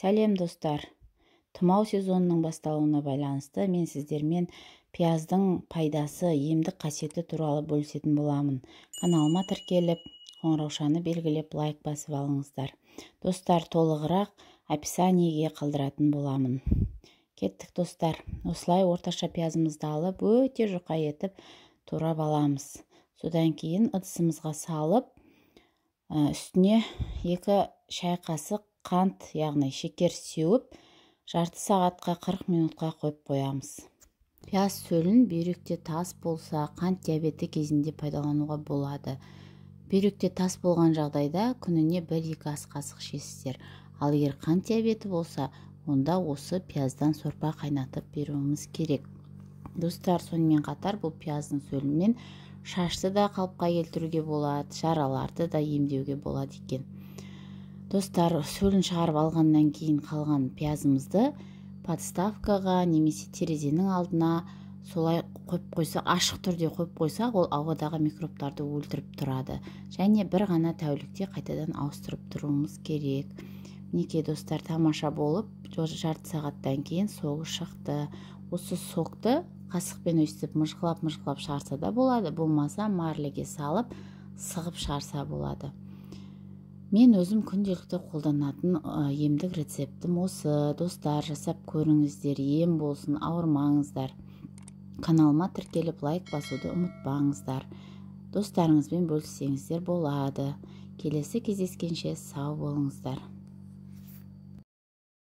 Сәлем достар. Тұмау сезонының басталуына байланысты мен сіздермен пияздың пайдасы, емдік қасиеті туралы бөлісетін боламын. Каналыма тіркеліп, қоңыраушаны белгілеп, лайк басып алыңыздар. Достар, толығырақ описаниеге қалдыратын боламын. Кеттік достар. Осылай орташа пиязымызды алып, өте жұқа етіп турап аламыз. Содан кейін ыдысымызға салып, үстіне 2 шай қасық қант, яғни шекер сеуіп, жарты сағатқа 40 минутқа қойып қоямыз. Пияз сөлін бүйректе тас болса, қант диабеті кезінде пайдалануға болады. Бүйректе тас болған жағдайда күніне 1-2 ас қасық ішесіздер. Ал егер қант диабеті болса, онда осы пияздан сорпа қайнатып беруіміз керек. Достар, сонымен қатар бұл пияздың сөлімен шашты да қалыпқа келтіруге болады, жараларды да емдеуге болады екен. Достар, сөлін шығарып алғаннан кейін қалған пиязымызды подставкаға немесе терезенің алдына солай қойып қойсақ, ашық түрде қойып қойсақ, ол ауадағы микробтарды өлтіріп тұрады. Және бір ғана тәулікте қайтадан ауыстырып тұруымыз керек. Мінекей достар, тамаша болып, жарты сағаттан кейін соғы шықты. Осы соқты қасықпен өстіп мыжғылап шығарса да болады, болмаса марлеге салып сығып шығарса болады. Мен өзім күнделікті қолданатын емдік рецептім осы. Достар, жасап көріңіздер, ем болсын, ауырмаңыздар. Каналыма тіркеліп лайк басуды ұмытпаңыздар. Достарыңызбен бөліссеңіздер болады. Келесі кездескенше сау болыңыздар.